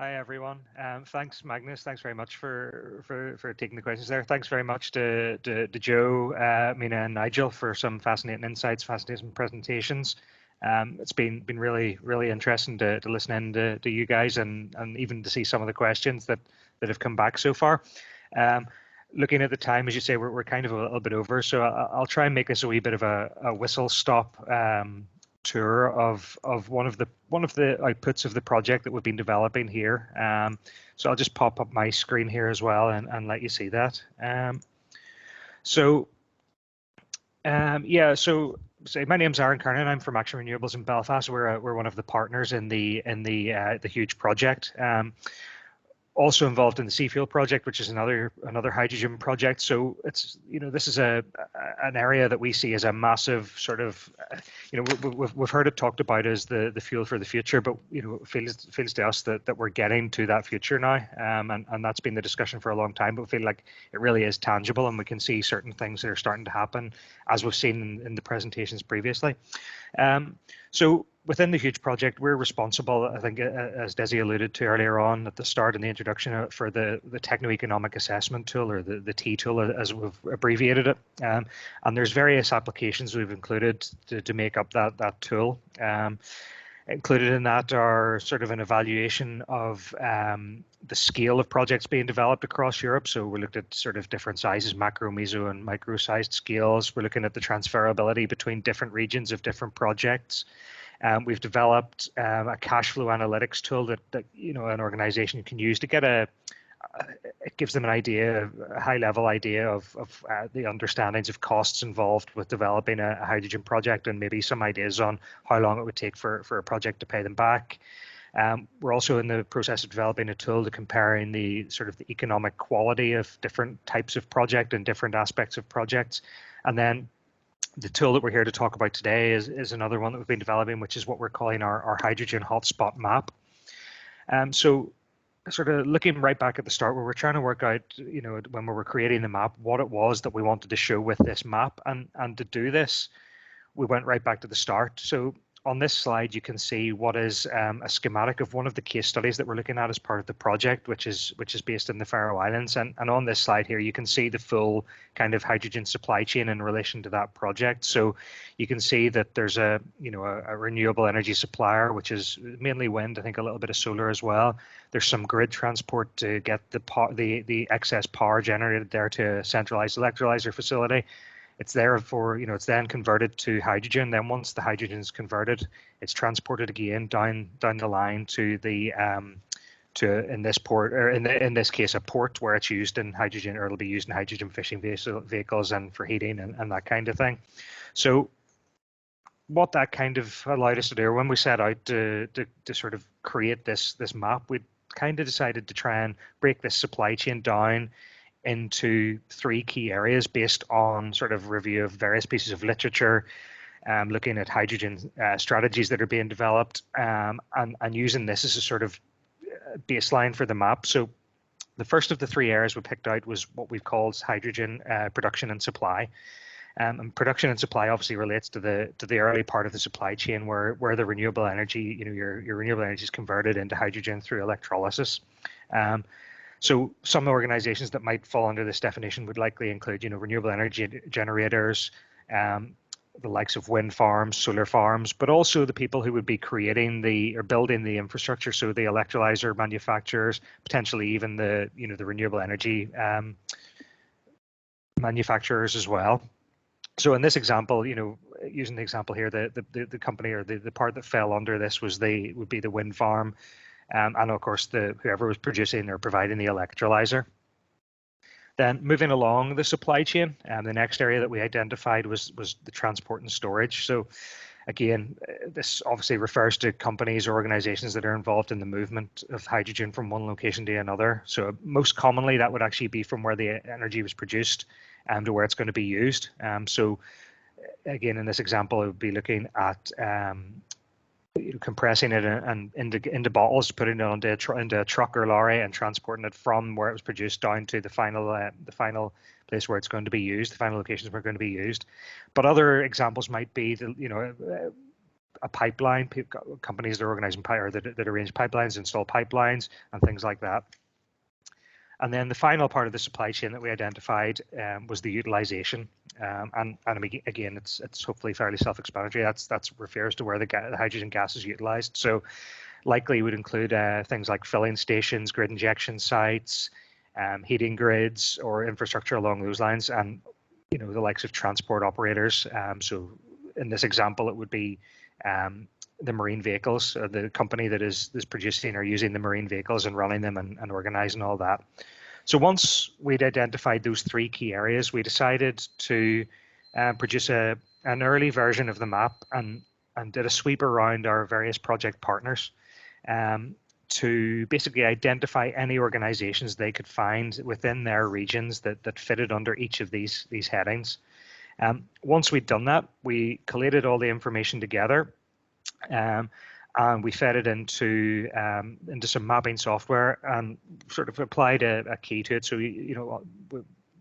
Hi everyone. Thanks, Magnus. Thanks very much for taking the questions there. Thanks very much to Joe, Mina, and Nigel for some fascinating insights, fascinating presentations. It's been really interesting to listen in to you guys and even to see some of the questions that have come back so far. Looking at the time, as you say, we're kind of a little bit over, so I'll try and make this a wee bit of a whistle stop tour of one of the outputs of the project that we've been developing here. So I'll just pop up my screen here as well and let you see that. Yeah, so my name's Aaron Kernohan. I'm from Action Renewables in Belfast. We're one of the partners in the huge project. Also involved in the Seafuel project, which is another hydrogen project. So it's, this is an area that we see as a massive sort of, we've heard it talked about as the fuel for the future, but it feels to us that we're getting to that future now, and that's been the discussion for a long time. But we feel like it really is tangible, and we can see certain things that are starting to happen, as we've seen in the presentations previously. So within the huge project, we're responsible, I think, as Desi alluded to earlier on at the start in the introduction, for the techno-economic assessment tool, or the T tool, as we've abbreviated it. And there's various applications we've included to make up that tool. Included in that are sort of an evaluation of the scale of projects being developed across Europe. So we looked at sort of different sizes, macro, meso, and micro-sized scales. We're looking at the transferability between different regions of different projects. We've developed a cash flow analytics tool that an organization can use to get it gives them an idea, a high-level idea of the understandings of costs involved with developing a hydrogen project, and maybe some ideas on how long it would take for a project to pay them back. We're also in the process of developing a tool to comparing the economic quality of different types of project and different aspects of projects. And then the tool that we're here to talk about today is another one that we've been developing, which is what we're calling our hydrogen hotspot map. So sort of looking right back at the start, where we're trying to work out, when we were creating the map, what it was that we wanted to show with this map. And to do this, we went right back to the start. So on this slide, you can see what is a schematic of one of the case studies that we're looking at as part of the project, which is based in the Faroe Islands. And on this slide here, you can see the full kind of hydrogen supply chain in relation to that project. So you can see that there's a renewable energy supplier, which is mainly wind, I think a little bit of solar as well. There's some grid transport to get the excess power generated there to a centralized electrolyzer facility. It's there for, it's then converted to hydrogen. Then once the hydrogen is converted, it's transported again down the line to the in this port, or in this case, a port where it's used in hydrogen, or it'll be used in hydrogen fishing vehicles and for heating and that kind of thing. So what that kind of allowed us to do, when we set out to sort of create this map, we kind of decided to try and break this supply chain down into three key areas based on sort of review of various pieces of literature, looking at hydrogen strategies that are being developed, and using this as a sort of baseline for the map. So the first of the three areas we picked out was what we've called hydrogen production and supply. And production and supply obviously relates to the early part of the supply chain, where the renewable energy, your renewable energy is converted into hydrogen through electrolysis. So some organizations that might fall under this definition would likely include, renewable energy generators, the likes of wind farms, solar farms, but also the people who would be creating or building the infrastructure. So the electrolyzer manufacturers, potentially even the renewable energy manufacturers as well. So in this example, using the example here, the company, or the part that fell under this would be the wind farm. And of course, whoever was producing or providing the electrolyzer. Then moving along the supply chain, the next area that we identified was the transport and storage. So again, this obviously refers to companies or organizations that are involved in the movement of hydrogen from one location to another. So most commonly, that would actually be from where the energy was produced to where it's going to be used. So again, in this example, it would be looking at compressing it and into bottles, putting it into a truck or lorry, and transporting it from where it was produced down to the final place where it's going to be used, the final locations where it's going to be used. But other examples might be a pipeline, companies that are organizing or that arrange pipelines, install pipelines, and things like that. And then the final part of the supply chain that we identified was the utilization. And again, it's hopefully fairly self-explanatory. That's refers to where the hydrogen gas is utilized. So likely would include things like filling stations, grid injection sites, heating grids, or infrastructure along those lines, and the likes of transport operators. So in this example, it would be the marine vehicles, the company that is producing or using the marine vehicles and running them and organizing all that. So once we'd identified those three key areas, we decided to produce an early version of the map and did a sweep around our various project partners to basically identify any organizations they could find within their regions that fitted under each of these headings. Once we'd done that, we collated all the information together, and we fed it into some mapping software and sort of applied a key to it. So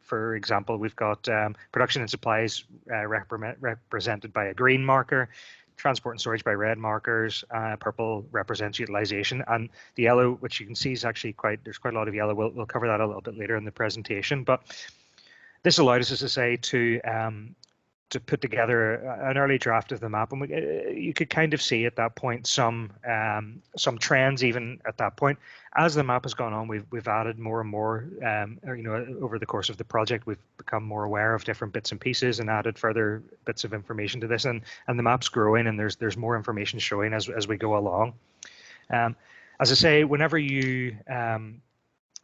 for example, we've got production and supplies represented by a green marker, transport and storage by red markers, purple represents utilization, and the yellow, which you can see is actually there's quite a lot of yellow. We'll cover that a little bit later in the presentation, but this allowed us, as I say, to put together an early draft of the map, and you could kind of see at that point some trends. Even at that point, as the map has gone on, we've added more and more. Over the course of the project, we've become more aware of different bits and pieces and added further bits of information to this, and the map's growing, and there's more information showing as we go along. As I say, whenever you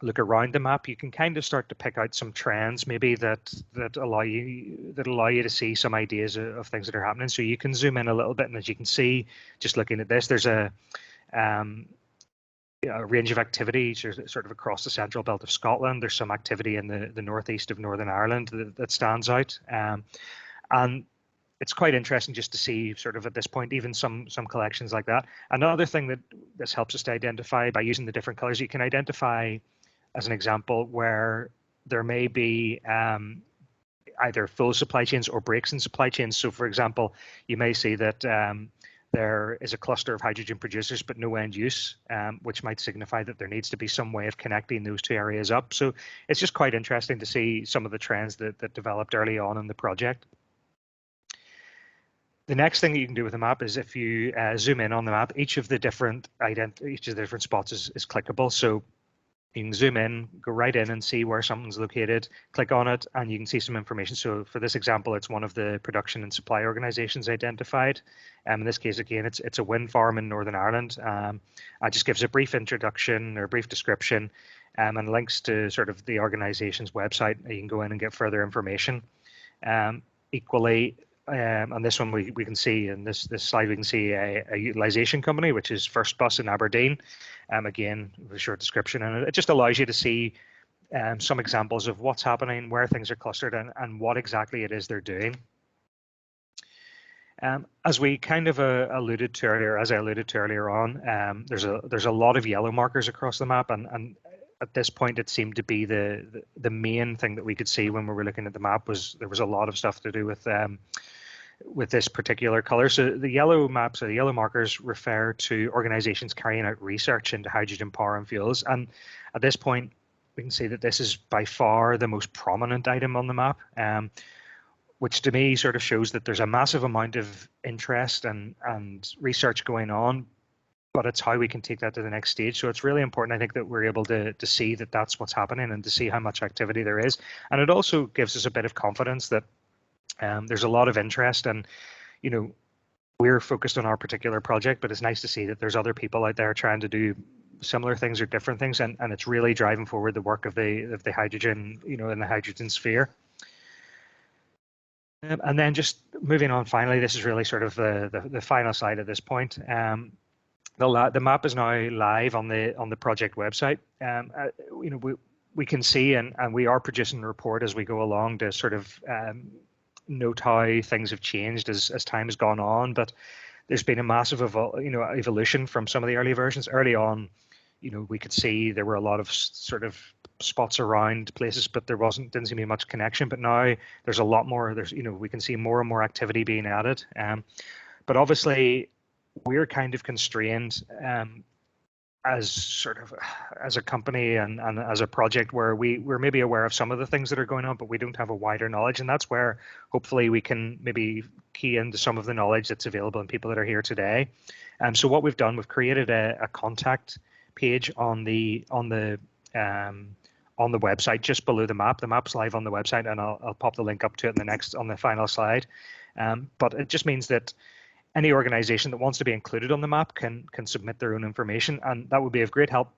look around the map, you can kind of start to pick out some trends, maybe that allow you to see some ideas of things that are happening. So you can zoom in a little bit, and as you can see, just looking at this, there's a range of activities sort of across the central belt of Scotland. There's some activity in the northeast of Northern Ireland that stands out, and it's quite interesting just to see sort of at this point even some collections like that. Another thing that this helps us to identify by using the different colors, you can identify, as an example, where there may be either full supply chains or breaks in supply chains. So for example, you may see that there is a cluster of hydrogen producers but no end use, which might signify that there needs to be some way of connecting those two areas up. So it's just quite interesting to see some of the trends that developed early on in the project. The next thing that you can do with the map is if you zoom in on the map, each of the different spots is clickable. So you can zoom in, go right in and see where something's located, click on it, and you can see some information. So for this example, it's one of the production and supply organizations identified. In this case, again, it's a wind farm in Northern Ireland. It just gives a brief introduction or a brief description and links to sort of the organization's website. You can go in and get further information. Equally, on this one, we can see in this slide, we can see a utilization company, which is First Bus in Aberdeen. Again, with a short description, and it just allows you to see some examples of what's happening, where things are clustered, and what exactly it is they're doing. As we kind of alluded to earlier on, there's a lot of yellow markers across the map, and at this point, it seemed to be the main thing that we could see when we were looking at the map was there was a lot of stuff to do with this particular color. So the yellow maps or the yellow markers refer to organizations carrying out research into hydrogen power and fuels. And at this point, we can see that this is by far the most prominent item on the map, which to me sort of shows that there's a massive amount of interest and research going on, but it's how we can take that to the next stage. So it's really important, I think, that we're able to see that that's what's happening and to see how much activity there is. And it also gives us a bit of confidence that there's a lot of interest, and we're focused on our particular project, but it's nice to see that there's other people out there trying to do similar things or different things, and it's really driving forward the work of the hydrogen, in the hydrogen sphere. And then just moving on, finally, this is really sort of the final slide at this point. The map is now live on the project website. We can see and we are producing a report as we go along to sort of note how things have changed as time has gone on. But there's been a massive evolution from some of the early versions. Early on, we could see there were a lot of sort of spots around places, but there didn't seem to be much connection. But now there's a lot more. We can see more and more activity being added. But obviously, we're kind of constrained as a company and as a project where we're maybe aware of some of the things that are going on, but we don't have a wider knowledge. And that's where hopefully we can maybe key into some of the knowledge that's available in people that are here today. So what we've done, we've created a contact page on the website just below the map. The map's live on the website, and I'll pop the link up to it on the final slide. But it just means that any organization that wants to be included on the map can submit their own information, and that would be of great help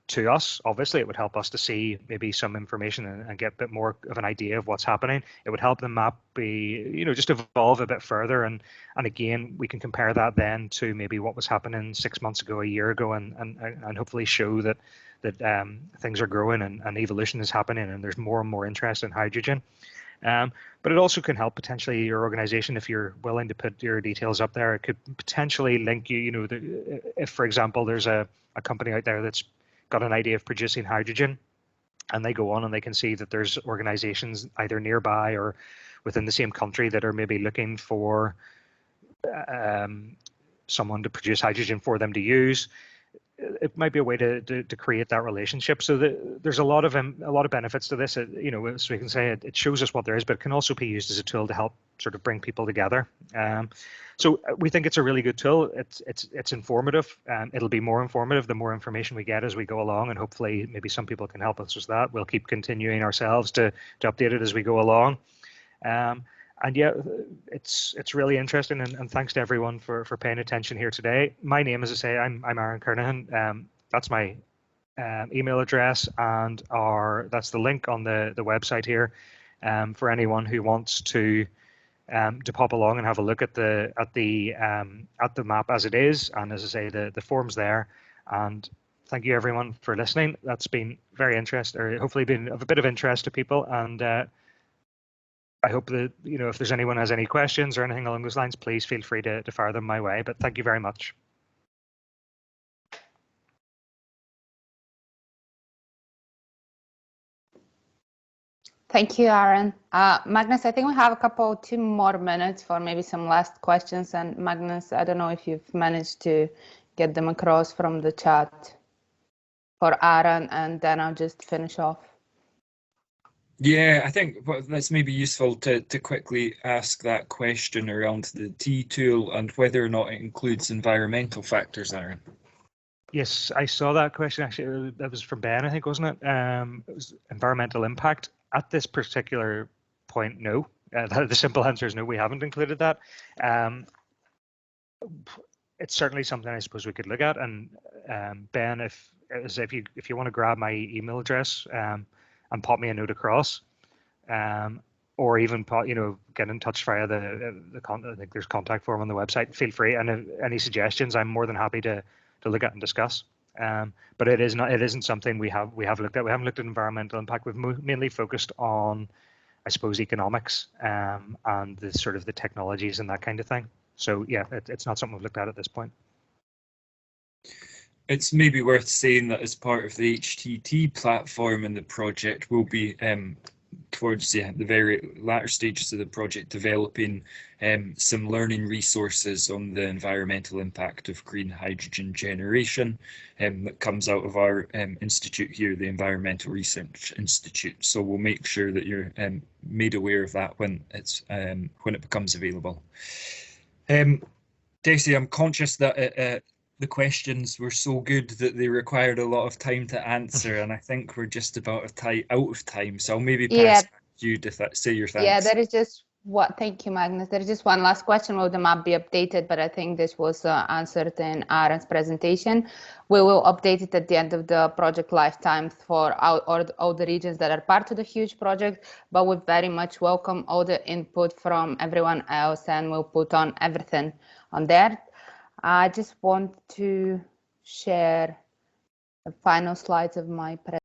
to us. Obviously, it would help us to see maybe some information and get a bit more of an idea of what's happening. It would help the map be, just evolve a bit further, and again, we can compare that then to maybe what was happening 6 months ago, a year ago, and hopefully show that things are growing and evolution is happening, and there's more and more interest in hydrogen. But it also can help potentially your organization if you're willing to put your details up there. It could potentially link you, if, for example, there's a company out there that's got an idea of producing hydrogen, and they go on and they can see that there's organizations either nearby or within the same country that are maybe looking for someone to produce hydrogen for them to use. It might be a way to create that relationship. So there's a lot of benefits to this. So we can say it shows us what there is, but it can also be used as a tool to help sort of bring people together. So we think it's a really good tool. It's informative. It'll be more informative the more information we get as we go along, and hopefully maybe some people can help us with that. We'll keep continuing ourselves to update it as we go along. And yeah, it's really interesting, and thanks to everyone for paying attention here today. My name, as I say, I'm Aaron Kernohan. That's my email address, and that's the link on the website here for anyone who wants to pop along and have a look at the map as it is. And as I say, the form's there. And thank you everyone for listening. That's been very interesting, or hopefully been of a bit of interest to people. And I hope that, if there's anyone has any questions or anything along those lines, please feel free to fire them my way. But thank you very much. Thank you, Aaron. Magnus, I think we have two more minutes for maybe some last questions. And Magnus, I don't know if you've managed to get them across from the chat for Aaron, and then I'll just finish off. Yeah, I think that's maybe useful to quickly ask that question around the T tool and whether or not it includes environmental factors, Aaron. Yes, I saw that question. Actually, that was from Ben, I think, wasn't it? It was environmental impact. At this particular point, no. The simple answer is no, we haven't included that. It's certainly something I suppose we could look at. And Ben, if you want to grab my email address, and pop me a note across, or even get in touch via I think there's contact form on the website. Feel free, and any suggestions, I'm more than happy to look at and discuss. But it isn't something we have looked at. We haven't looked at environmental impact. We've mainly focused on, I suppose, economics and the sort of the technologies and that kind of thing. So yeah, it's not something we've looked at this point. It's maybe worth saying that as part of the HTT platform in the project, we'll be towards the very latter stages of the project developing some learning resources on the environmental impact of green hydrogen generation that comes out of our institute here, the Environmental Research Institute. So we'll make sure that you're made aware of that when it becomes available. Desi, I'm conscious that the questions were so good that they required a lot of time to answer, and I think we're just about out of time. So I'll maybe pass back to you to say your thanks. Yeah, there is just thank you, Magnus. There is just one last question. Will the map be updated? But I think this was answered in Aaron's presentation. We will update it at the end of the project lifetime for all the regions that are part of the huge project, but we very much welcome all the input from everyone else, and we'll put on everything on there. I just want to share the final slides of my presentation.